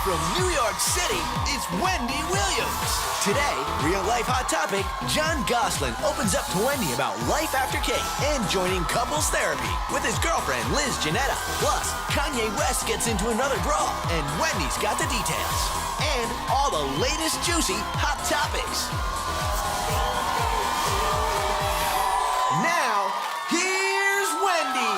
from New York City, it's Wendy Williams. Today, real-life hot topic, Jon Gosselin opens up to Wendy about life after Kate and joining couples therapy with his girlfriend, Liz Janetta. Plus, Kanye West gets into another brawl, and Wendy's got the details. And all the latest juicy hot topics. Now, here's Wendy.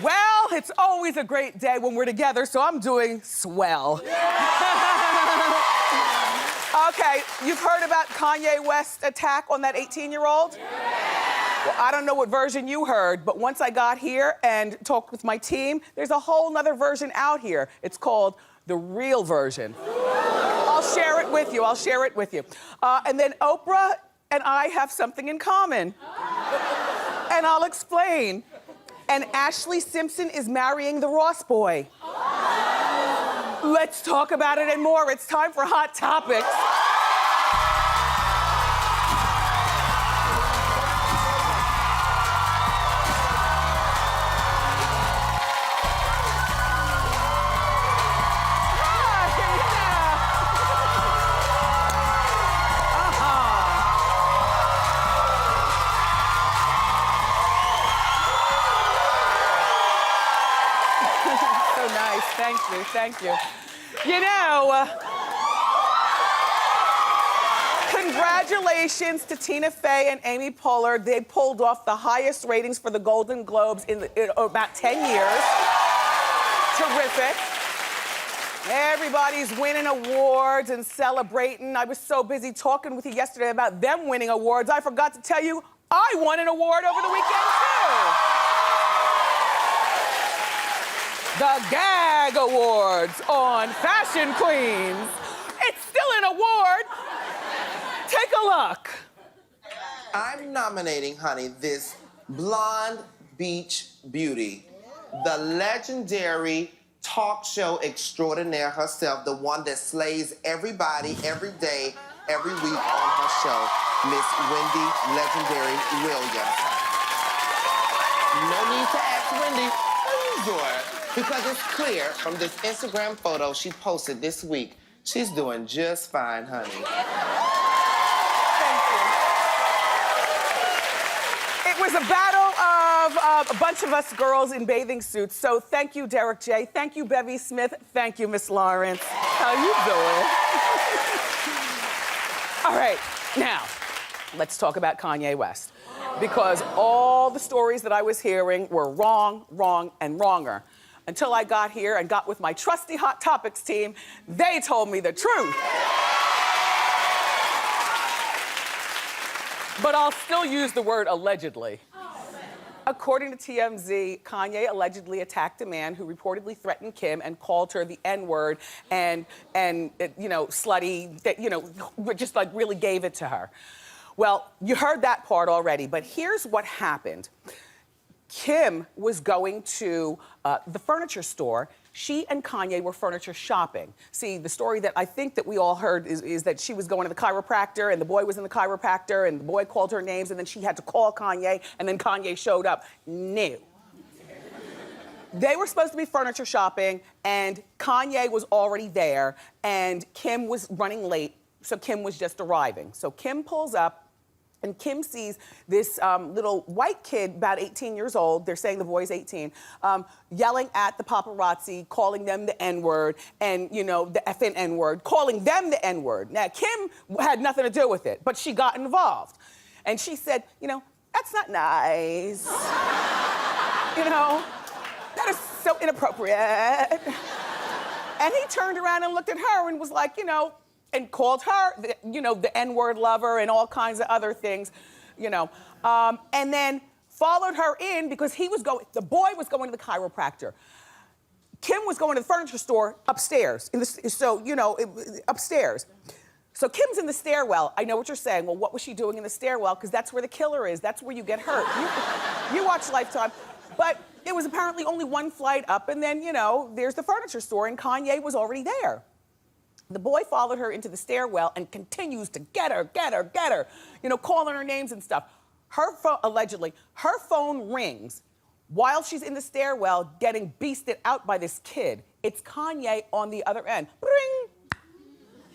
Well, it's always a great day when we're together, so I'm doing swell. Okay, you've heard about Kanye West's attack on that 18-year-old? Well, I don't know what version you heard, but once I got here and talked with my team, there's a whole nother version out here. It's called the real version. I'll share it with you. And then Oprah and I have something in common. And I'll explain. And Ashley Simpson is marrying the Ross boy. Let's talk about it and more. It's time for Hot Topics. Thank you. You know, congratulations to Tina Fey and Amy Poehler. They pulled off the highest ratings for the Golden Globes in about 10 years. Terrific. Everybody's winning awards and celebrating. I was so busy talking with you yesterday about them winning awards, I forgot to tell you I won an award over the weekend, too. The Gag Awards on Fashion Queens. It's still an award. Take a look. I'm nominating, honey, this blonde beach beauty, the legendary talk show extraordinaire herself, the one that slays everybody every day, every week on her show, Miss Wendy Legendary Williams. No need to ask Wendy, how you doing? Because it's clear from this Instagram photo she posted this week, she's doing just fine, honey. Thank you. It was a battle of a bunch of us girls in bathing suits, so thank you, Derek J. Thank you, Bevy Smith. Thank you, Miss Lawrence. How you doing? All right, now, let's talk about Kanye West. Because all the stories that I was hearing were wrong, and wronger. Until I got here and got with my trusty Hot Topics team, they told me the truth. But I'll still use the word allegedly. According to TMZ, Kanye allegedly attacked a man who reportedly threatened Kim and called her the N-word and you know, slutty, that, you know, just like really gave it to her. Well, you heard that part already, but here's what happened. Kim was going to the furniture store. She and Kanye were furniture shopping. See, the story that I think that we all heard is that she was going to the chiropractor and the boy was in the chiropractor and the boy called her names and then she had to call Kanye and then Kanye showed up. No. They were supposed to be furniture shopping and Kanye was already there and Kim was running late, so Kim was just arriving. So Kim pulls up and Kim sees this little white kid, about 18 years old, they're saying the boy's 18, yelling at the paparazzi, calling them the N-word, and, you know, the effing N-word, calling them the N-word. Now, Kim had nothing to do with it, but she got involved. And she said, you know, that's not nice. You know, that is so inappropriate. And he turned around and looked at her and was like, you know, and called her, you know, the N-word lover and all kinds of other things, you know. And then followed her in because the boy was going to the chiropractor. Kim was going to the furniture store upstairs, upstairs. So Kim's in the stairwell. I know what you're saying. Well, what was she doing in the stairwell? Because that's where the killer is. That's where you get hurt. You watch Lifetime. But it was apparently only one flight up, and then, there's the furniture store, and Kanye was already there. The boy followed her into the stairwell and continues to get her, calling her names and stuff. Her phone, allegedly, her phone rings while she's in the stairwell getting beasted out by this kid. It's Kanye on the other end. Bring!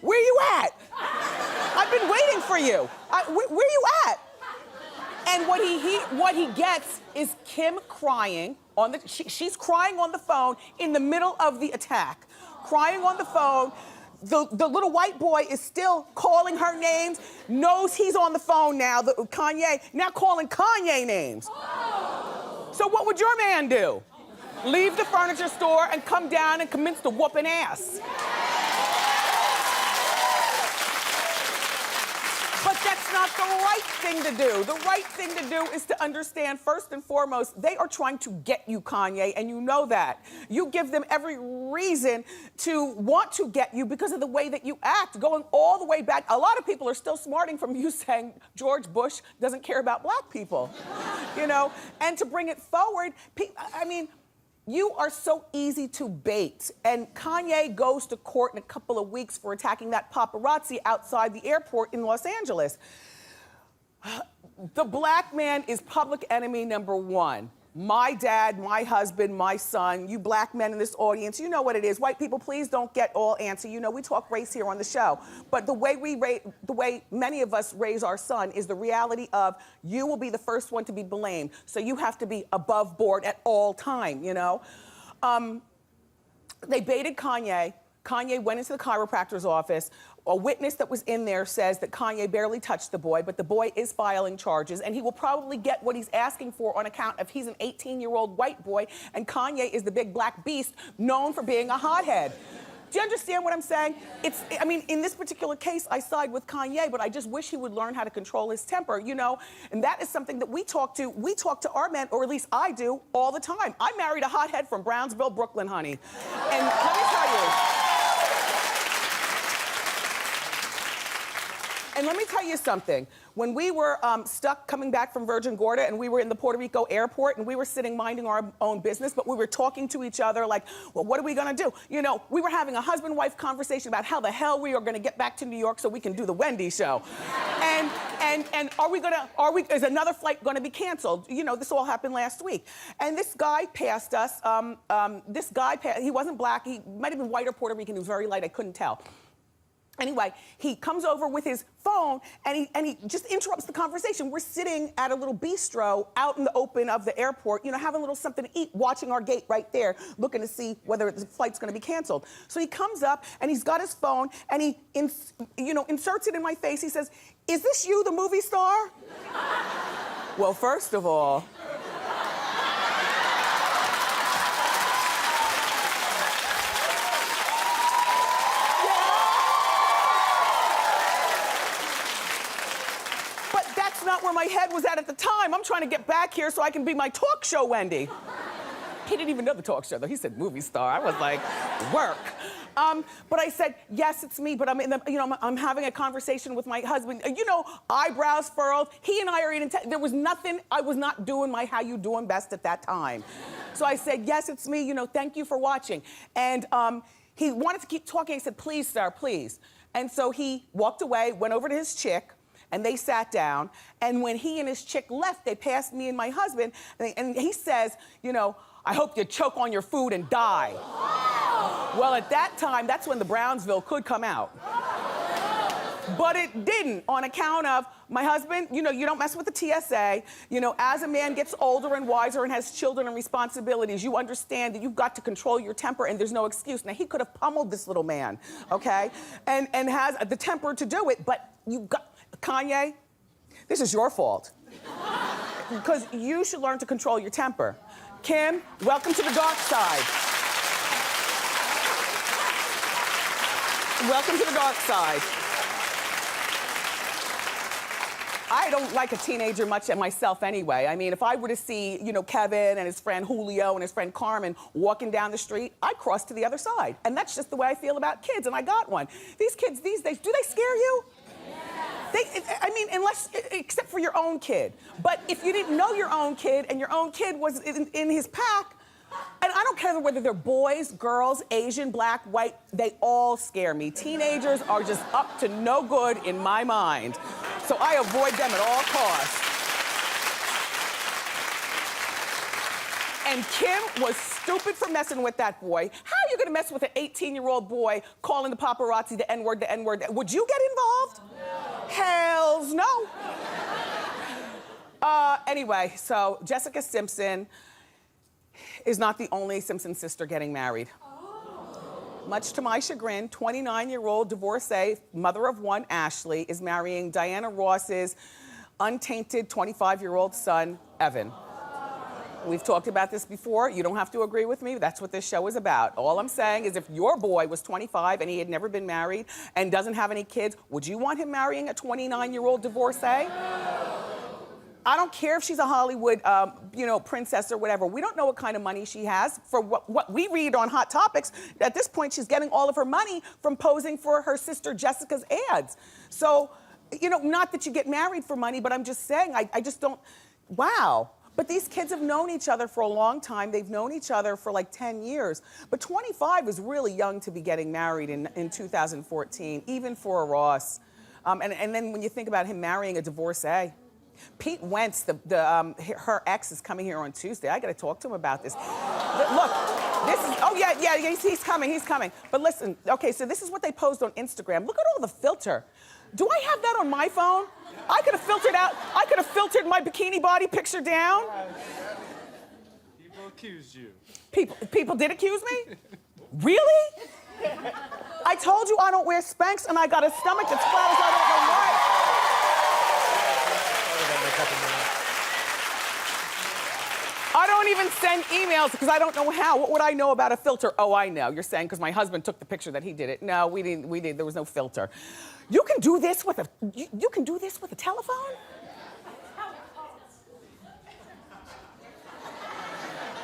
Where you at? I've been waiting for you. Where you at? And what he gets is Kim crying she's crying on the phone in the middle of the attack. Crying on the phone. The little white boy is still calling her names, knows he's on the phone now, Kanye, now calling Kanye names. So what would your man do? Leave the furniture store and come down and commence to whooping ass. But that's not the right thing to do. The right thing to do is to understand, first and foremost, they are trying to get you, Kanye, and you know that. You give them every reason to want to get you because of the way that you act, going all the way back. A lot of people are still smarting from you saying George Bush doesn't care about black people, And to bring it forward, you are so easy to bait. And Kanye goes to court in a couple of weeks for attacking that paparazzi outside the airport in Los Angeles. The black man is public enemy number one. My dad, my husband, my son, you black men in this audience, you know what it is. White people, please don't get all antsy. We talk race here on the show. But the way many of us raise our son is the reality of you will be the first one to be blamed. So you have to be above board at all time, They baited Kanye. Kanye went into the chiropractor's office. A witness that was in there says that Kanye barely touched the boy, but the boy is filing charges, and he will probably get what he's asking for on account of he's an 18-year-old white boy, and Kanye is the big black beast known for being a hothead. Do you understand what I'm saying? In this particular case, I side with Kanye, but I just wish he would learn how to control his temper, And that is something that we talk to our men, or at least I do, all the time. I married a hothead from Brownsville, Brooklyn, honey. And let me tell you. And let me tell you something. When we were stuck coming back from Virgin Gorda and we were in the Puerto Rico airport and we were sitting minding our own business, but we were talking to each other like, well, what are we gonna do? We were having a husband-wife conversation about how the hell we are gonna get back to New York so we can do the Wendy show. And is another flight gonna be canceled? This all happened last week. And this guy passed us, he wasn't black, he might have been white or Puerto Rican, he was very light, I couldn't tell. Anyway, he comes over with his phone and he just interrupts the conversation. We're sitting at a little bistro out in the open of the airport, having a little something to eat, watching our gate right there, looking to see whether the flight's gonna be canceled. So he comes up and he's got his phone and he inserts it in my face. He says, "Is this you, the movie star?" Well, first of all, not where my head was at the time. I'm trying to get back here so I can be my talk show Wendy. He didn't even know the talk show though. He said movie star. I was like, work. But I said, yes, it's me, but I'm having a conversation with my husband. Eyebrows furrowed. He and I are eating, there was nothing, I was not doing my how you doing best at that time. So I said, yes, it's me, thank you for watching. And he wanted to keep talking. I said, please, sir, please. And so he walked away, went over to his chick, and they sat down. And when he and his chick left, they passed me and my husband, and he says, I hope you choke on your food and die. Well, at that time, that's when the Brownsville could come out. But it didn't, on account of my husband, you don't mess with the TSA. As a man gets older and wiser and has children and responsibilities, you understand that you've got to control your temper and there's no excuse. Now, he could have pummeled this little man, okay? And has the temper to do it, but Kanye, this is your fault. Because you should learn to control your temper. Kim, welcome to the dark side. Welcome to the dark side. I don't like a teenager much myself anyway. I mean, if I were to see, you know, Kevin and his friend Julio and his friend Carmen walking down the street, I'd cross to the other side. And that's just the way I feel about kids, and I got one. These kids these days, do they scare you? I mean, except for your own kid. But if you didn't know your own kid and your own kid was in his pack, and I don't care whether they're boys, girls, Asian, black, white, they all scare me. Teenagers are just up to no good in my mind. So I avoid them at all costs. And Kim was stupid for messing with that boy. How are you gonna mess with an 18-year-old boy calling the paparazzi the N-word, the N-word? Would you get involved? No. Hells no. Anyway, so Jessica Simpson is not the only Simpson sister getting married. Oh. Much to my chagrin, 29-year-old divorcee, mother of one, Ashley, is marrying Diana Ross's untainted 25-year-old son, Evan. We've talked about this before. You don't have to agree with me. That's what this show is about. All I'm saying is if your boy was 25 and he had never been married and doesn't have any kids, would you want him marrying a 29-year-old divorcee? I don't care if she's a Hollywood, you know, princess or whatever. We don't know what kind of money she has. For what we read on Hot Topics, at this point, she's getting all of her money from posing for her sister Jessica's ads. So, you know, not that you get married for money, but I'm just saying, I just don't, wow. But these kids have known each other for a long time. They've known each other for like 10 years. But 25 is really young to be getting married in 2014, even for a Ross. And then when you think about him marrying a divorcee, Pete Wentz, her ex, is coming here on Tuesday. I gotta talk to him about this. But look, this is, oh yeah, he's coming. But listen, okay, so this is what they posed on Instagram. Look at all the filter. Do I have that on my phone? I could have filtered my bikini body picture down. People accused you. People did accuse me? Really? I told you I don't wear Spanx and I got a stomach that's flat as I don't know what. I don't even send emails because I don't know how. What would I know about a filter? Oh, I know. You're saying because my husband took the picture that he did it. No, we didn't. There was no filter. You can do this with you can do this with a telephone?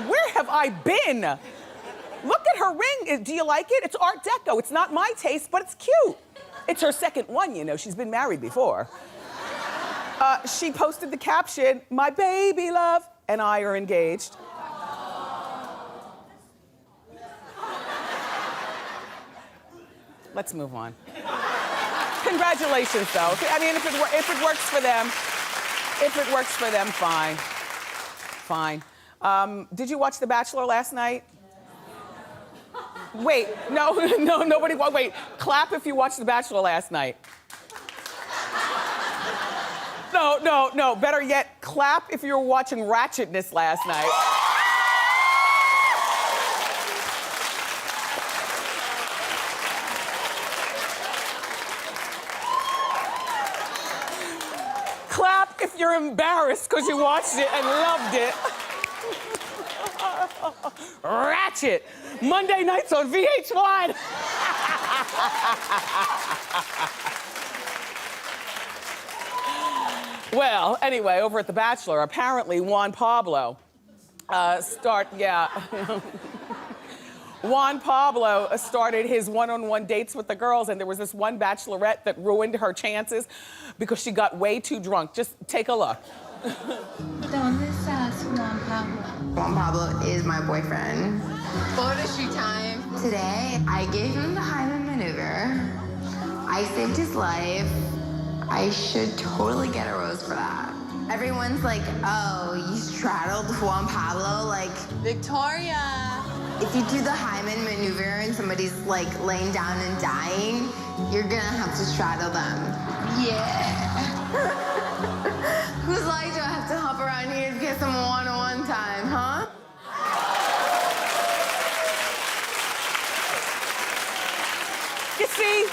Where have I been? Look at her ring. Do you like it? It's Art Deco. It's not my taste, but it's cute. It's her second one, you know. She's been married before. She posted the caption, "My baby love and I are engaged." Let's move on. Congratulations, though. I mean, if it works for them, fine. Fine. Did you watch The Bachelor last night? Wait, no, nobody. Wait, clap if you watched The Bachelor last night. No. Better yet, clap if you were watching Ratchetness last night. Clap if you're embarrassed because you watched it and loved it. Ratchet. Monday nights on VH1. Well, anyway, over at The Bachelor, apparently Juan Pablo Juan Pablo started his one-on-one dates with the girls, and there was this one bachelorette that ruined her chances because she got way too drunk. Just take a look. ¿Dónde estás, Juan Pablo? Juan Pablo is my boyfriend. Photo shoot time. Today, I gave him the Hyman maneuver. I saved his life. I should totally get a rose for that. Everyone's like, oh, you straddled Juan Pablo? Like, Victoria. if you do the Hyman maneuver and somebody's like laying down and dying, you're gonna have to straddle them. Yeah. Who's like, do I have to hop around here to get some one-on-one time, huh? You see,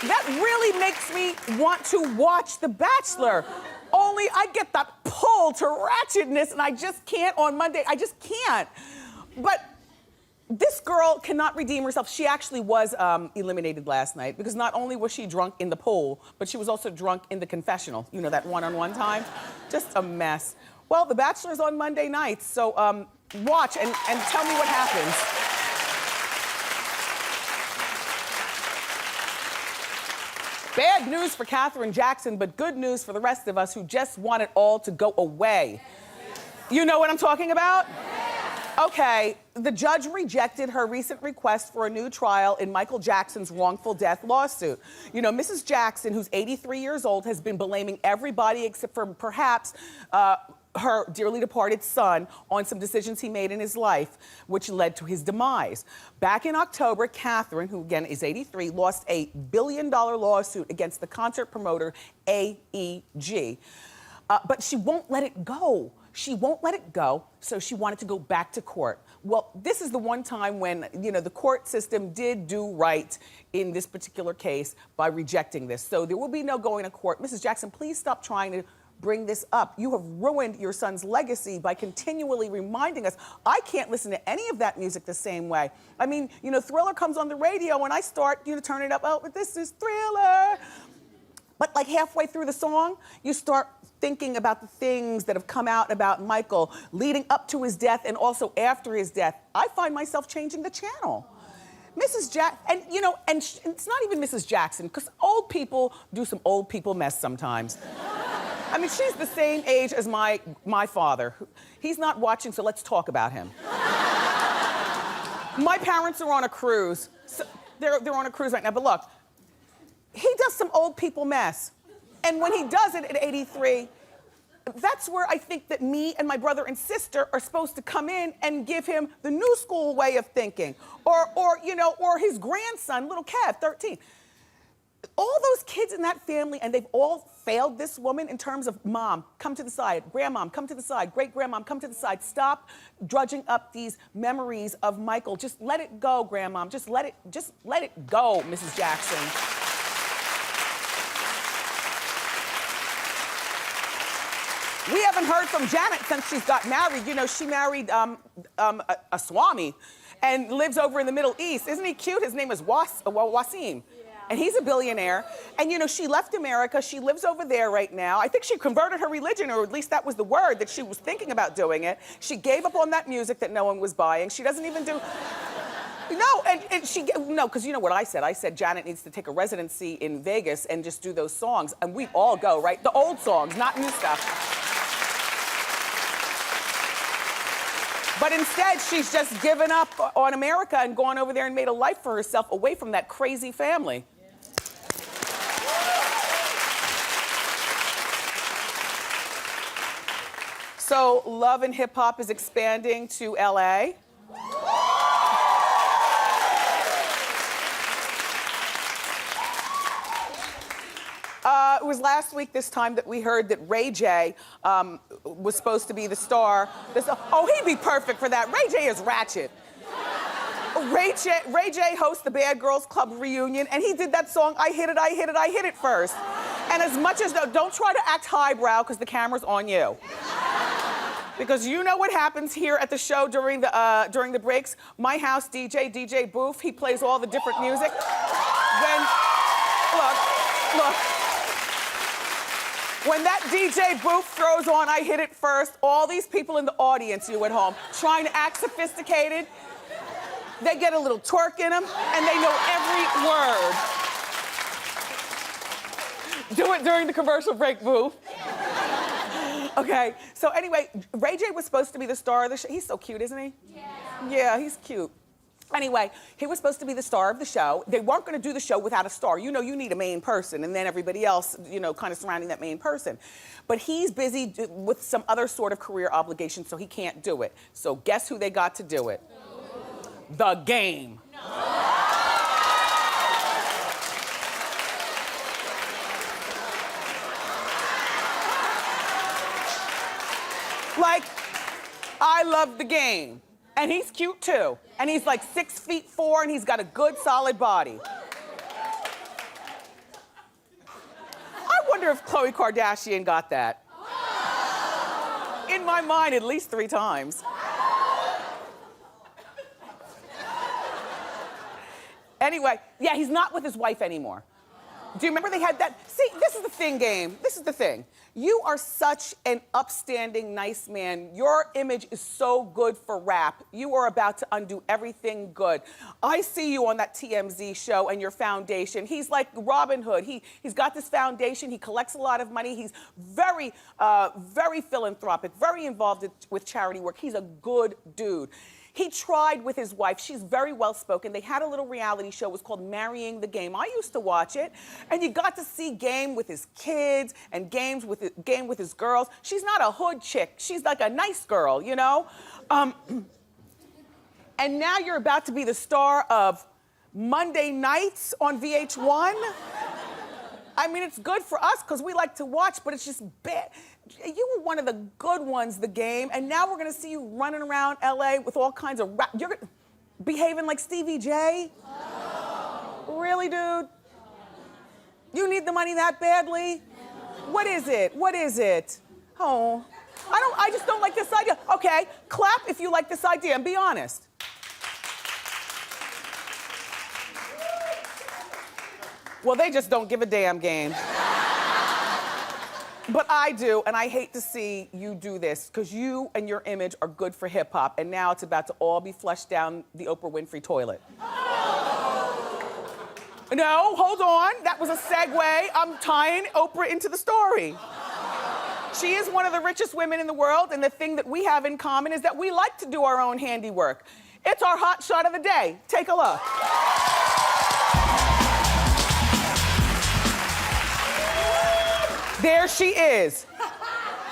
that really makes me want to watch The Bachelor. Only I get that pull to ratchetness and I just can't on Monday. I just can't. But This girl cannot redeem herself. She actually was eliminated last night because not only was she drunk in the pool, but she was also drunk in the confessional. You know, that one-on-one time? Just a mess. Well, The Bachelor's on Monday nights, so watch and tell me what happens. Bad news for Katherine Jackson, but good news for the rest of us who just want it all to go away. You know what I'm talking about? Okay, the judge rejected her recent request for a new trial in Michael Jackson's wrongful death lawsuit. You know, Mrs. Jackson, who's 83 years old, has been blaming everybody except for perhaps her dearly departed son on some decisions he made in his life, which led to his demise. Back in October, Katherine, who again is 83, lost a $1 billion lawsuit against the concert promoter AEG. But she won't let it go. She won't let it go, so she wanted to go back to court. Well, this is the one time when, you know, the court system did do right in this particular case by rejecting this. So there will be no going to court. Mrs. Jackson, please stop trying to bring this up. You have ruined your son's legacy by continually reminding us. I can't listen to any of that music the same way. I mean, you know, Thriller comes on the radio and I start, you know, turning it up. Oh, this is Thriller. But like halfway through the song, you start thinking about the things that have come out about Michael leading up to his death and also after his death. I find myself changing the channel. Mrs. Jackson, and you know, and it's not even Mrs. Jackson, because old people do some old people mess sometimes. I mean, she's the same age as my father. He's not watching, so let's talk about him. My parents are on a cruise. So they're on a cruise right now, but look, he does some old people mess. And when he does it at 83, that's where I think that me and my brother and sister are supposed to come in and give him the new school way of thinking. Or you know, or his grandson, little Kev, 13. All those kids in that family, and they've all failed this woman in terms of mom, come to the side, grandmom, come to the side, great-grandmom, come to the side. Stop drudging up these memories of Michael. Just let it go, grandmom. Just let it go, Mrs. Jackson. We haven't heard from Janet since she's got married. You know, she married a Swami and lives over in the Middle East. Isn't he cute? His name is Wasim. And he's a billionaire. And you know, she left America. She lives over there right now. I think she converted her religion, or at least that was the word, that she was thinking about doing it. She gave up on that music that no one was buying. She doesn't even do... No, no, because you know what I said. I said Janet needs to take a residency in Vegas and just do those songs. And we all go, right? The old songs, not new stuff. But instead, she's just given up on America and gone over there and made a life for herself away from that crazy family. So Love and Hip Hop is expanding to LA. It was last week this time that we heard that Ray J was supposed to be the star. Oh, he'd be perfect for that. Ray J is ratchet. Ray J hosts the Bad Girls Club reunion, and he did that song, I Hit It, I Hit It, I Hit It first. And as much as, don't try to act highbrow, because the camera's on you. Because you know what happens here at the show during the breaks. My house DJ Booth, he plays all the different music. Look. When that DJ Booth throws on I Hit It First, all these people in the audience, you at home, trying to act sophisticated, they get a little twerk in them, and they know every word. Do it during the commercial break, Booth. Okay, so anyway, Ray J was supposed to be the star of the show. He's so cute, isn't he? Yeah, he's cute. Anyway, he was supposed to be the star of the show. They weren't going to do the show without a star. You know, you need a main person, and then everybody else, you know, kind of surrounding that main person. But he's busy with some other sort of career obligation, so he can't do it. So guess who they got to do it? The Game. Like, I love The Game. And he's cute too. And he's like 6'4", and he's got a good solid body. I wonder if Khloe Kardashian got that. In my mind, at least 3 times. Anyway, yeah, he's not with his wife anymore. Do you remember they had that? See, this is the thing, Game. This is the thing. You are such an upstanding, nice man. Your image is so good for rap. You are about to undo everything good. I see you on that TMZ show and your foundation. He's like Robin Hood. He's got this foundation. He collects a lot of money. He's very, very philanthropic, very involved with charity work. He's a good dude. He tried with his wife. She's very well-spoken. They had a little reality show. It was called Marrying the Game. I used to watch it. And you got to see Game with his kids and Game with his girls. She's not a hood chick. She's like a nice girl, you know? And now you're about to be the star of Monday Nights on VH1. I mean, it's good for us because we like to watch, but it's just bad. You were one of the good ones, the Game, and now we're gonna see you running around LA with all kinds of rap. You're behaving like Stevie J? Really, dude? You need the money that badly? What is it? What is it? Oh, I just don't like this idea. Okay, clap if you like this idea and be honest. Well, they just don't give a damn, Game. But I do, and I hate to see you do this, because you and your image are good for hip hop, and now it's about to all be flushed down the Oprah Winfrey toilet. No, hold on. That was a segue. I'm tying Oprah into the story. She is one of the richest women in the world, and the thing that we have in common is that we like to do our own handiwork. It's our hot shot of the day. Take a look. There she is.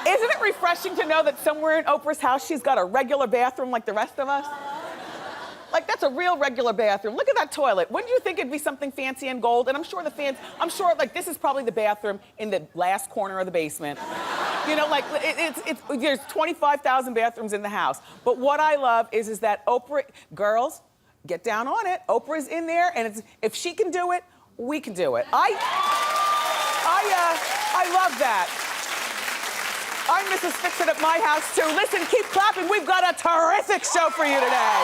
Isn't it refreshing to know that somewhere in Oprah's house she's got a regular bathroom like the rest of us? Like, that's a real regular bathroom. Look at that toilet. Wouldn't you think it'd be something fancy and gold? And I'm sure like, this is probably the bathroom in the last corner of the basement. You know, like, there's 25,000 bathrooms in the house. But what I love is that Oprah, girls, get down on it. Oprah's in there, and if she can do it, we can do it. I love that. I'm Mrs. Fix-It at my house, too. Listen, keep clapping. We've got a terrific show for you today.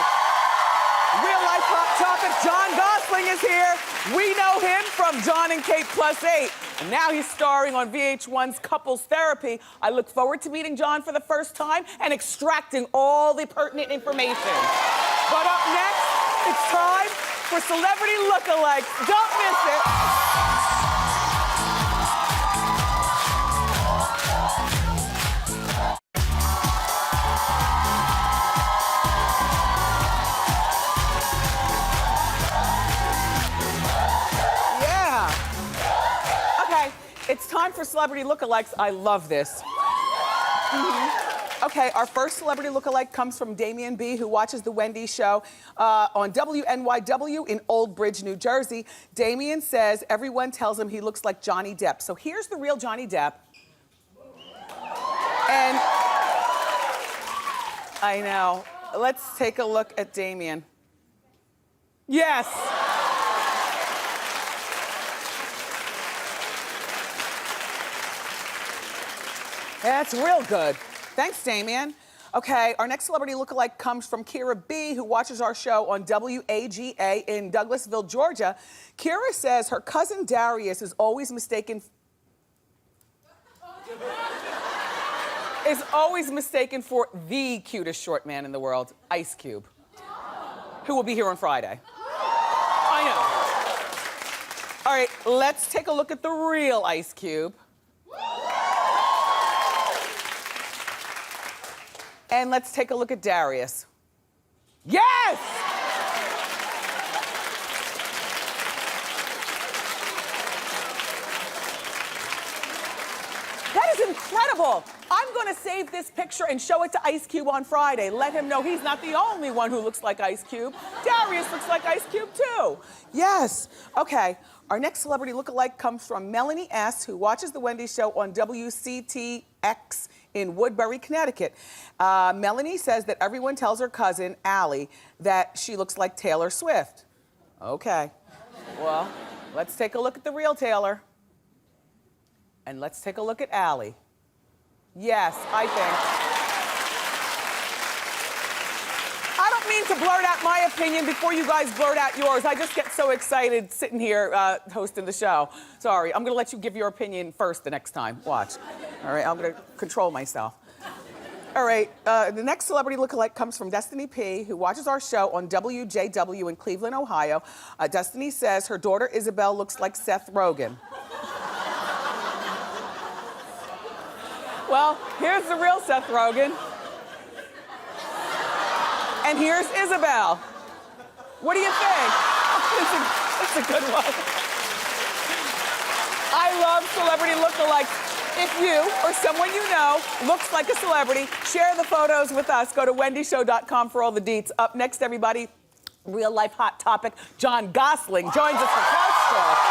Real life hot topic. Jon Gosselin is here. We know him from Jon and Kate +8. And now he's starring on VH1's Couples Therapy. I look forward to meeting Jon for the first time and extracting all the pertinent information. But up next, it's time for Celebrity Lookalikes. Don't miss it. It's time for Celebrity Lookalikes. I love this. Okay, our first celebrity lookalike comes from Damian B., who watches the Wendy show on WNYW in Old Bridge, New Jersey. Damian says everyone tells him he looks like Johnny Depp. So here's the real Johnny Depp. And I know. Let's take a look at Damian. Yes. That's real good. Thanks, Damian. Okay, our next celebrity lookalike comes from Kira B., who watches our show on WAGA in Douglasville, Georgia. Kira says her cousin Darius is always mistaken for the cutest short man in the world, Ice Cube, who will be here on Friday. I know. All right, let's take a look at the real Ice Cube. And let's take a look at Darius. Yes! That is incredible. I'm gonna save this picture and show it to Ice Cube on Friday. Let him know he's not the only one who looks like Ice Cube. Darius looks like Ice Cube too. Yes. Okay, our next celebrity lookalike comes from Melanie S., who watches the Wendy show on WCTX in Woodbury, Connecticut. Melanie says that everyone tells her cousin, Allie, that she looks like Taylor Swift. Okay, well, let's take a look at the real Taylor. And let's take a look at Allie. Yes, I think. I don't mean to blurt out my opinion before you guys blurt out yours. I just get so excited sitting here hosting the show. Sorry, I'm gonna let you give your opinion first the next time. Watch. All right, I'm gonna control myself. All right, the next celebrity lookalike comes from Destiny P, who watches our show on WJW in Cleveland, Ohio. Destiny says her daughter Isabel looks like Seth Rogen. Well, here's the real Seth Rogen. And here's Isabel. What do you think? That's a good one. I love celebrity lookalikes. If you or someone you know looks like a celebrity, share the photos with us. Go to wendyshow.com for all the deets. Up next, everybody, real life hot topic. Jon Gosselin joins us for Close.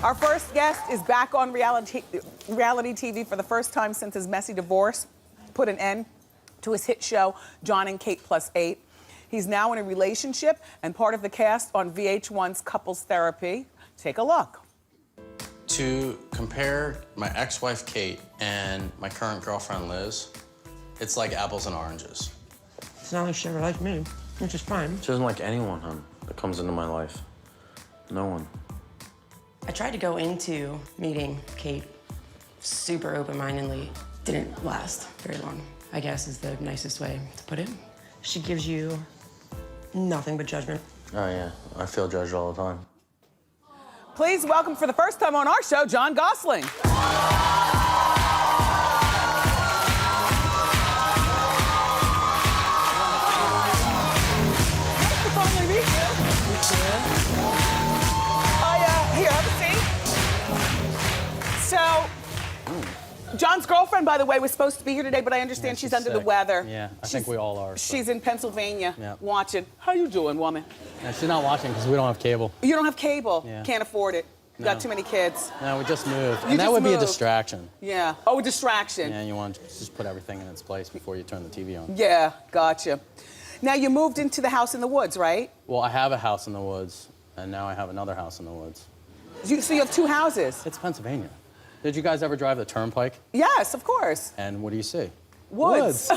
Our first guest is back on reality TV for the first time since his messy divorce put an end to his hit show, Jon and Kate Plus 8. He's now in a relationship and part of the cast on VH1's Couples Therapy. Take a look. To compare my ex-wife Kate and my current girlfriend Liz, it's like apples and oranges. It's not like she ever liked me, which is fine. She doesn't like anyone, hon, that comes into my life. No one. I tried to go into meeting Kate super open-mindedly. Didn't last very long, I guess is the nicest way to put it. She gives you nothing but judgment. Oh, yeah. I feel judged all the time. Please welcome for the first time on our show, Jon Gosselin. Here, have a seat. So, Jon's girlfriend, by the way, was supposed to be here today, but I understand she's under the weather. Yeah, I think we all are. So. She's in Pennsylvania watching. How you doing, woman? Yeah, she's not watching because we don't have cable. You don't have cable? Yeah. Can't afford it. You got too many kids. No, we just moved. You And that just would be a moved. distraction. Yeah. Oh, a distraction. Yeah, you want to just put everything in its place before you turn the TV on. Yeah, gotcha. Now, you moved into the house in the woods, right? Well, I have a house in the woods, and now I have another house in the woods. So you have two houses? It's Pennsylvania. Did you guys ever drive the turnpike? Yes, of course. And what do you see? Woods.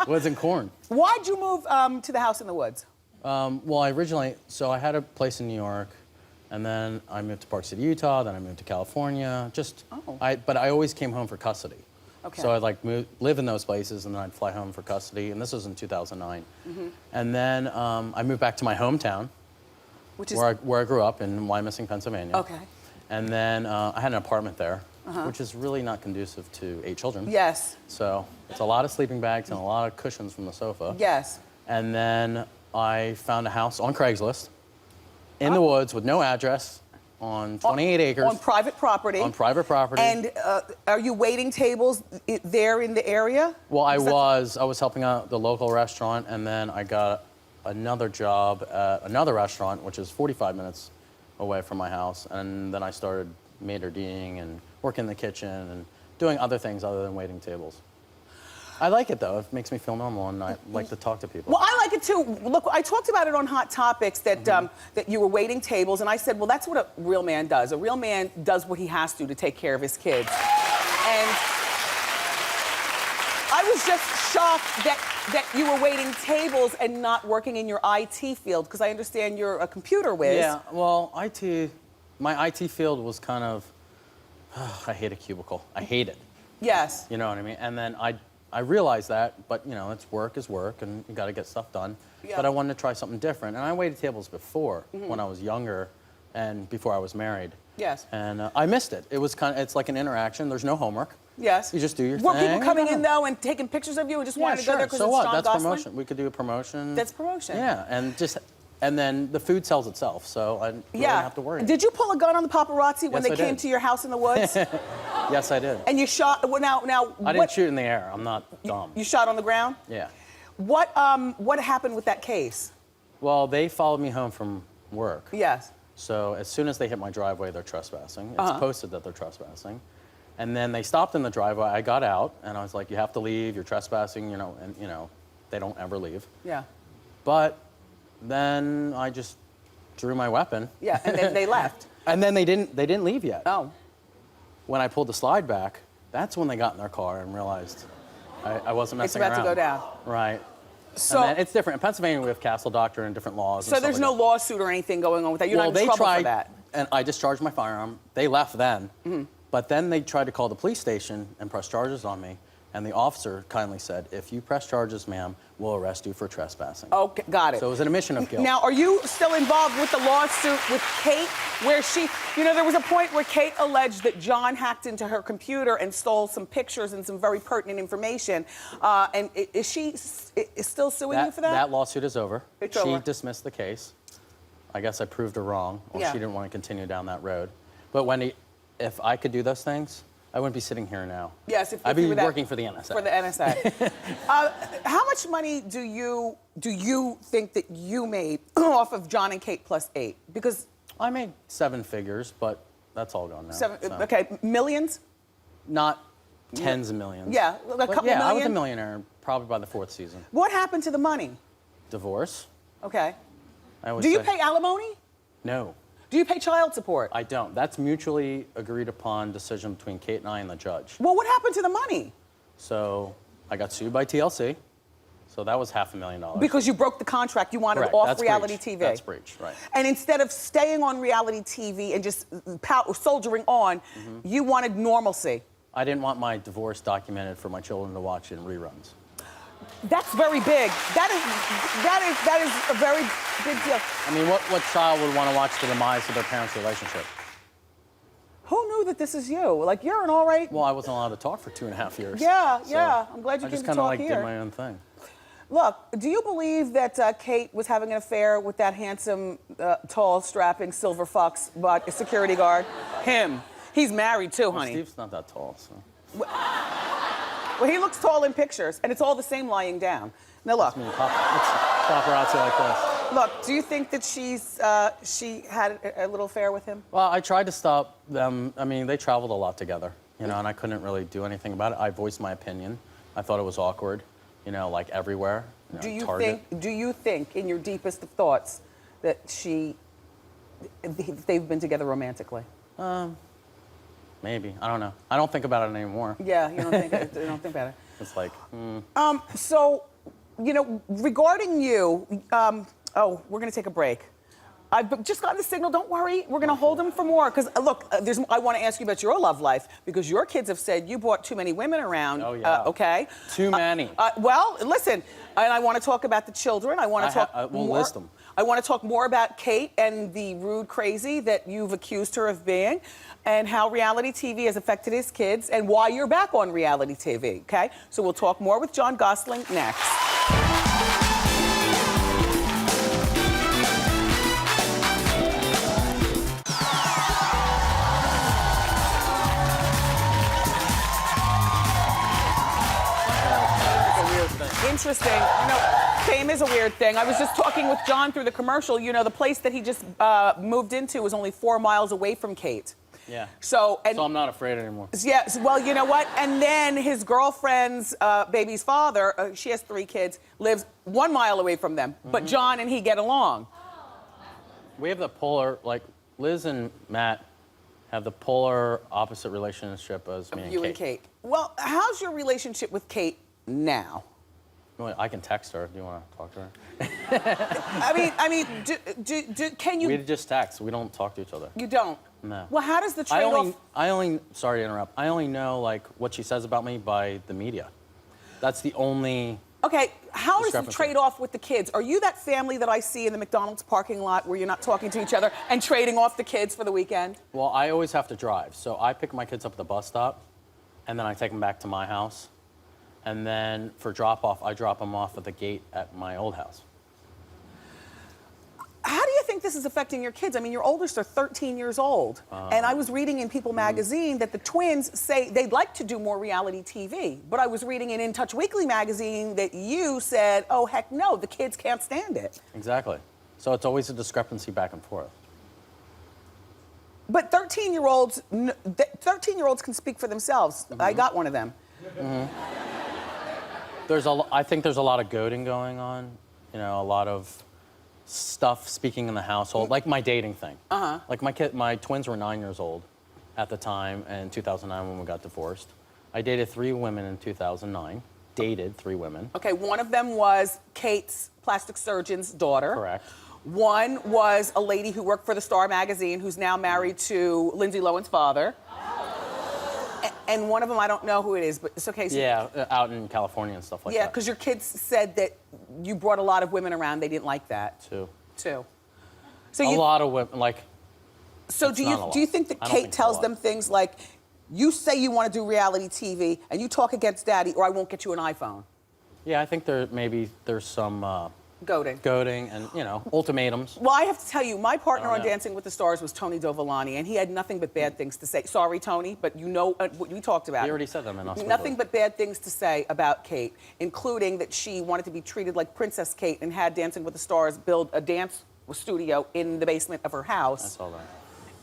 Woods and corn. Why'd you move to the house in the woods? Well, I had a place in New York, and then I moved to Park City, Utah, then I moved to California. But I always came home for custody. Okay. So I'd live in those places, and then I'd fly home for custody, and this was in 2009. Mm-hmm. And then I moved back to my hometown, where I grew up in Wyomissing, Pennsylvania. Okay. And then I had an apartment there, which is really not conducive to 8 children. Yes. So it's a lot of sleeping bags and a lot of cushions from the sofa. Yes. And then I found a house on Craigslist in the woods with no address on 28 acres. On private property. On private property. And are you waiting tables there in the area? Well, I was helping out the local restaurant, and then I got another job at another restaurant, which is 45 minutes away from my house, and then I started maitre d'-ing and working in the kitchen and doing other things other than waiting tables. I like it though. It makes me feel normal, and I like to talk to people. Well, I like it too. Look, I talked about it on Hot Topics that that you were waiting tables, and I said, well, that's what a real man does. A real man does what he has to take care of his kids. And I was just shocked that you were waiting tables and not working in your IT field, because I understand you're a computer whiz. Yeah, well, my IT field was kind of, I hate a cubicle. I hate it. Yes. You know what I mean? And then I realized that, but it's work is work, and you got to get stuff done. Yeah. But I wanted to try something different, and I waited tables before when I was younger, and before I was married. Yes. And I missed it. It's like an interaction. There's no homework. Yes. You just do your Were thing. people coming in though and taking pictures of you and just wanted to go there because so it's what? Jon That's Gosselin? promotion. We could do a promotion. That's promotion. Yeah, and then the food sells itself, so I didn't have to worry. Did you pull a gun on the paparazzi when Yes, they I came did. to your house in the woods? Yes, I did. And you shot? Well, now. I didn't shoot in the air. I'm not dumb. You shot on the ground? Yeah. What happened with that case? Well, they followed me home from work. Yes. So as soon as they hit my driveway, they're trespassing. It's posted that they're trespassing. And then they stopped in the driveway. I got out, and I was like, you have to leave. You're trespassing, and, They don't ever leave. Yeah. But then I just drew my weapon. Yeah, and then they left. And then they didn't leave yet. Oh. When I pulled the slide back, that's when they got in their car and realized I wasn't messing around. It's about to go down. Right. So and then it's different. In Pennsylvania, we have castle doctrine and different laws. So there's no lawsuit or anything going on with that? You're not in trouble for that? And I discharged my firearm. They left then. Mm-hmm. But then they tried to call the police station and press charges on me. And the officer kindly said, if you press charges, ma'am, we'll arrest you for trespassing. Okay, got it. So it was an admission of guilt. Now, are you still involved with the lawsuit with Kate, where she, there was a point where Kate alleged that Jon hacked into her computer and stole some pictures and some very pertinent information. And is she still suing you for that? That lawsuit is over. It's she over. dismissed the case. I guess I proved her wrong, or Yeah. she didn't want to continue down that road. But Wendy, if I could do those things, I wouldn't be sitting here now. Yes, if I'd you be were that- working for the NSA. For the NSA. How much money do you think that you made off of Jon and Kate plus 8? Because I made 7 figures, but that's all gone now. so. Okay, millions? Not tens of millions. Yeah, a But couple yeah, I was million? a millionaire probably by the 4th season. What happened to the money? Divorce. Okay. I always Do you say- pay alimony? No, Do you pay child support? I don't. That's mutually agreed upon decision between Kate and I and the judge. Well, what happened to the money? So I got sued by TLC. So that was $500,000. Because you broke the contract, you wanted Correct. off That's reality breach. TV. That's breach, right. And instead of staying on reality TV and just soldiering on, you wanted normalcy. I didn't want my divorce documented for my children to watch in reruns. That's very big. That is a very big deal. I mean, what child would want to watch the demise of their parents' relationship? Who knew that this is you? Like, you're an all right. Well, I wasn't allowed to talk for 2.5 years. Yeah, so yeah. I'm glad you I came just to kind of talk like here. did my own thing. Look, do you believe that Kate was having an affair with that handsome, tall, strapping, silver fox but security guard? Him. He's married too, Well, honey. Steve's not that tall, so. Well, he looks tall in pictures, and it's all the same lying down. Now look. I mean, it's paparazzi like this. Look, do you think that she had a little affair with him? Well, I tried to stop them. I mean, they traveled a lot together, and I couldn't really do anything about it. I voiced my opinion. I thought it was awkward, like everywhere. Do you Target. think, in your deepest of thoughts, that they've been together romantically? Maybe. I don't know. I don't think about it anymore. Yeah, you don't think about it. It's like, So, regarding you, we're gonna take a break. I've just gotten the signal. Don't worry, we're gonna hold him for more. Because look, I want to ask you about your love life because your kids have said you brought too many women around. Oh yeah. Okay. Too many. Well, listen, and I want to talk about the children. I want to talk. We'll list them. I want to talk more about Kate and the rude crazy that you've accused her of being, and how reality TV has affected his kids, and why you're back on reality TV. Okay. So we'll talk more with Jon Gosselin next. Interesting. Fame is a weird thing. I was just talking with Jon through the commercial. The place that he just moved into was only 4 miles away from Kate. Yeah. So I'm not afraid anymore. Yeah. Well, you know what? And then his girlfriend's baby's father, she has 3 kids, lives 1 mile away from them. But Jon and he get along. We have the polar, like Liz and Matt have the polar opposite relationship as me and You Kate. and Kate. Well, how's your relationship with Kate now? I can text her. Do you want to talk to her? I mean, can you? We just text. We don't talk to each other. You don't. No. Well, how does the trade-off? I only. Sorry to interrupt. I only know what she says about me by the media. That's the only. Okay, how does the discrepancy. trade-off with the kids? Are you that family that I see in the McDonald's parking lot where you're not talking to each other and trading off the kids for the weekend? Well, I always have to drive, so I pick my kids up at the bus stop, and then I take them back to my house. And then for drop-off, I drop them off at the gate at my old house. How do you think this is affecting your kids? I mean, your oldest are 13 years old. And I was reading in People magazine that the twins say they'd like to do more reality TV. But I was reading in Touch Weekly magazine that you said, oh, heck no, the kids can't stand it. Exactly. So it's always a discrepancy back and forth. But 13-year-olds can speak for themselves. I got one of them. I think there's a lot of goading going on. You know, a lot of stuff speaking in the household, like my dating thing. Like my twins were 9 years old at the time in 2009 when we got divorced. I dated 3 women in 2009. Dated 3 women. Okay, one of them was Kate's plastic surgeon's daughter. Correct. One was a lady who worked for the Star magazine who's now married to Lindsay Lohan's father. And one of them, I don't know who it is, but it's okay. So Yeah, out in California and stuff like that. yeah, because your kids said that you brought a lot of women around. They didn't like that. Too. So A lot of women, like, So it's do not a lot. you think that I don't think Kate it's a tells lot. them things like, you say you want to do reality TV and you talk against daddy or I won't get you an iPhone? yeah, I think there's some Goading. goading and, you know, ultimatums. Well, I have to tell you, my partner Oh, on yeah. Dancing with the Stars was Tony Dovolani, and he had nothing but bad things to say. Sorry, Tony, but you know what we talked about. You already said them in hospital. Nothing but bad things to say about Kate, including that she wanted to be treated like Princess Kate and had Dancing with the Stars build a dance studio in the basement of her house. I saw that.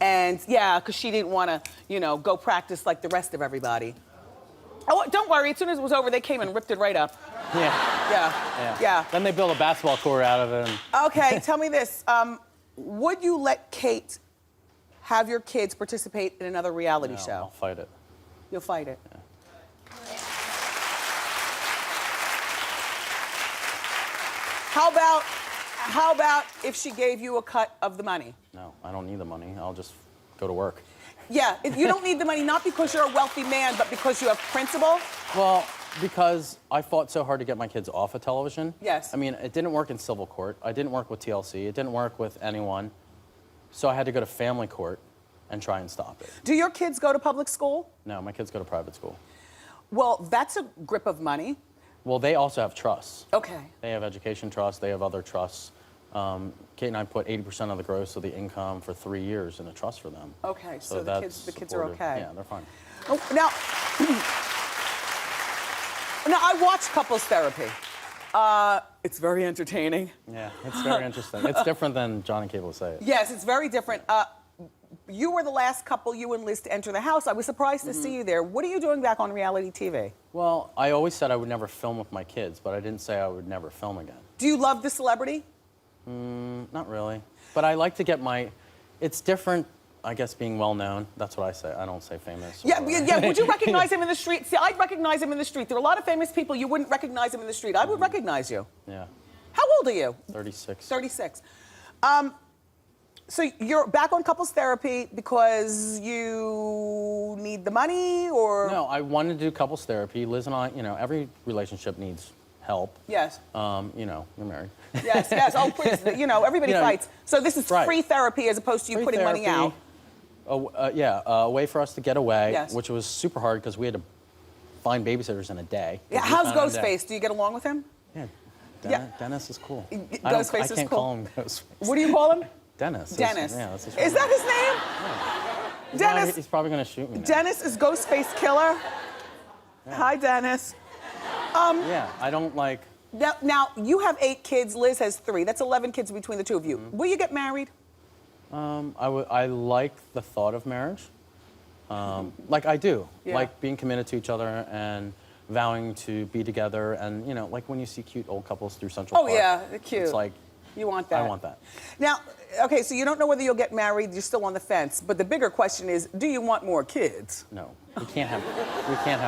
And yeah, because she didn't want to, you know, go practice like the rest of everybody. Oh, don't worry, as soon as it was over, they came and ripped it right up. Yeah. Yeah. Then they built a basketball court out of it. And Okay, tell me this. Would you let Kate have your kids participate in another reality no, show? I'll fight it. You'll fight it. How about if she gave you a cut of the money? No, I don't need the money. I'll just go to work. Yeah, if you don't need the money, not because you're a wealthy man, but because you have principle. Well, because I fought so hard to get my kids off of television. Yes. I mean, it didn't work in civil court. I didn't work with TLC. It didn't work with anyone. So I had to go to family court and try and stop it. Do your kids go to public school? No, my kids go to private school. Well, that's a grip of money. Well, they also have trusts. Okay. They have education trusts. They have other trusts. Kate and I put 80% of the gross of the income for 3 years in a trust for them. Okay, so the that's kids are supportive. okay. Yeah, they're fine. Oh, now, now I watch couples therapy. It's very entertaining. Yeah, it's very interesting. It's different than John and Kate will say it. Yes, it's very different. You were the last couple, you and Liz, to enter the house. I was surprised to see you there. What are you doing back on reality TV? Well, I always said I would never film with my kids, but I didn't say I would never film again. Do you love the celebrity? Not really. But I like to get it's different, I guess, being well-known. That's what I say. I don't say famous. Yeah. Would you recognize him in the street? See, I'd recognize him in the street. There are a lot of famous people you wouldn't recognize him in the street. I would recognize you. Yeah. How old are you? 36. 36. So you're back on couples therapy because you need the money, or? No, I wanted to do couples therapy. Liz and I, you know, every relationship needs help. Yes. You know, you're married. Yes. Oh, please. You know, everybody You know, fights. So this is right. free therapy as opposed to you Free putting money out. therapy, a way for us to get away, Yes. which was super hard because we had to find babysitters in a day. Yeah. We How's found in a day. Ghostface? Do you get along with him? Yeah. Yeah. Dennis is cool. Ghostface I is can't cool. call him Ghostface. What do you call him? Dennis. Dennis. Yeah, that's his Is that his name? Dennis. He's probably going to shoot me now. Dennis is Ghostface Killer. Yeah. Hi, Dennis. Yeah, I don't like... Now, you have 8 kids. Liz has 3. That's 11 kids between the two of you. Will you get married? I like the thought of marriage. Like I do. Yeah. Like being committed to each other and vowing to be together, and you know, like when you see cute old couples through Central Park. Oh yeah, they're cute. It's like you want that. I want that. Now, okay, so you don't know whether you'll get married. You're still on the fence. But the bigger question is, do you want more kids? No, we can't have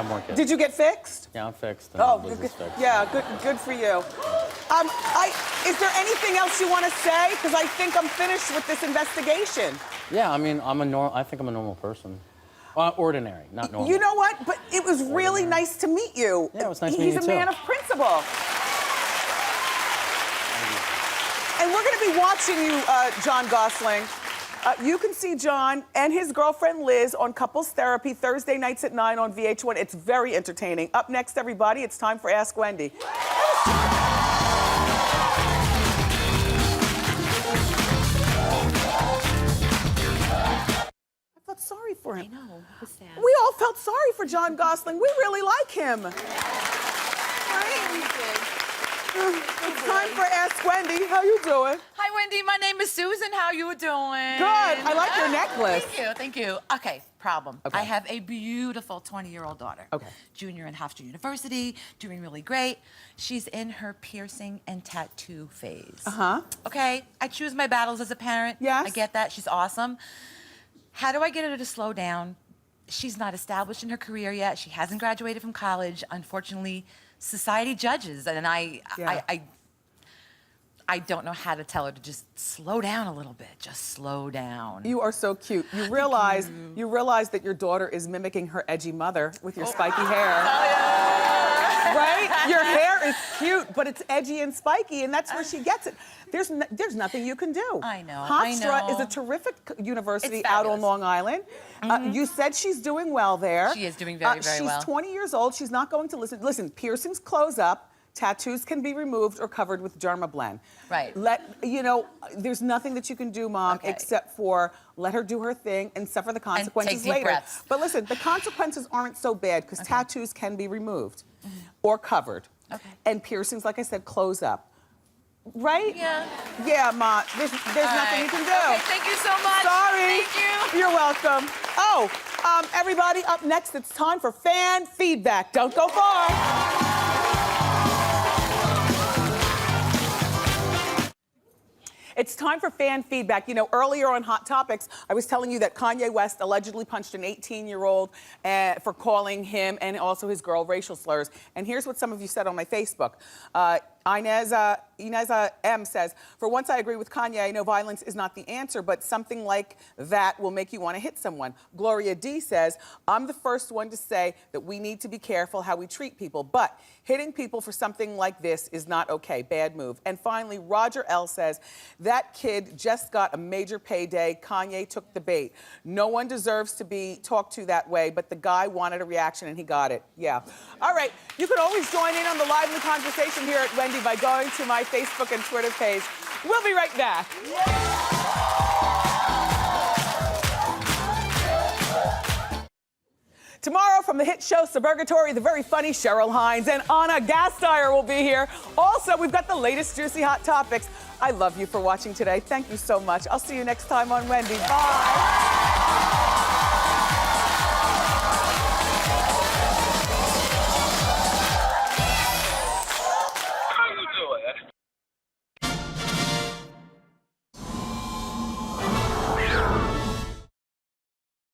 more kids. Did you get fixed? Yeah, I'm fixed. And Oh, Liz is fixed. yeah, good for you. Is there anything else you want to say? Because I think I'm finished with this investigation. Yeah, I mean, I think I'm a normal person. Ordinary, not normal. You know what? But it was really nice to meet you. Yeah, it was nice meeting you He's a too. man of principle. And we're going to be watching you, Jon Gosselin. You can see Jon and his girlfriend Liz on Couples Therapy Thursday nights at 9 on VH1. It's very entertaining. Up next, everybody, it's time for Ask Wendy. I felt sorry for him. I know, it was sad. We all felt sorry for Jon Gosselin. We really like him. Right? It's time for Ask Wendy. How you doing? Hi, Wendy. My name is Susan. How you doing? Good. I like your necklace. Thank you. Thank you. Okay, problem. Okay. I have a beautiful 20-year-old daughter. Okay. Junior in Hofstra University, doing really great. She's in her piercing and tattoo phase. Uh-huh. Okay, I choose my battles as a parent. Yes. I get that. She's awesome. How do I get her to slow down? She's not established in her career yet. She hasn't graduated from college. Unfortunately, society judges, and I don't know how to tell her to just slow down a little bit. Just slow down. You are so cute. You realize that your daughter is mimicking her edgy mother with your spiky hair. Right? Your hair is cute, but it's edgy and spiky, and that's where she gets it. There's nothing you can do. I know. Hofstra is a terrific university out on Long Island. You said she's doing well there. She is doing very, very well. She's 20 years old. She's not going to listen. Listen, piercings close up. Tattoos can be removed or covered with Dermablend. Right. There's nothing that you can do, Mom, except for let her do her thing and suffer the consequences take deep later. breaths. But listen, the consequences aren't so bad because tattoos can be removed or covered. Okay. And piercings, like I said, close up. Right? Yeah. Yeah, Ma. There's nothing you can do. Okay, thank you so much. Sorry. Thank you. You're welcome. Oh, everybody, up next, it's time for fan feedback. Don't go far. It's time for fan feedback. You know, earlier on Hot Topics, I was telling you that Kanye West allegedly punched an 18-year-old for calling him and also his girl racial slurs. And here's what some of you said on my Facebook. Ineza M says, for once I agree with Kanye, I know violence is not the answer, but something like that will make you want to hit someone. Gloria D says, I'm the first one to say that we need to be careful how we treat people, but hitting people for something like this is not okay, bad move. And finally, Roger L says, that kid just got a major payday, Kanye took the bait. No one deserves to be talked to that way, but the guy wanted a reaction and he got it, yeah. All right, you can always join in on the lively conversation here at Wendy by going to my Facebook and Twitter page. We'll be right back. Tomorrow from the hit show Suburgatory, the very funny Cheryl Hines and Anna Gasteyer will be here. Also, we've got the latest juicy hot topics. I love you for watching today. Thank you so much. I'll see you next time on Wendy. Bye.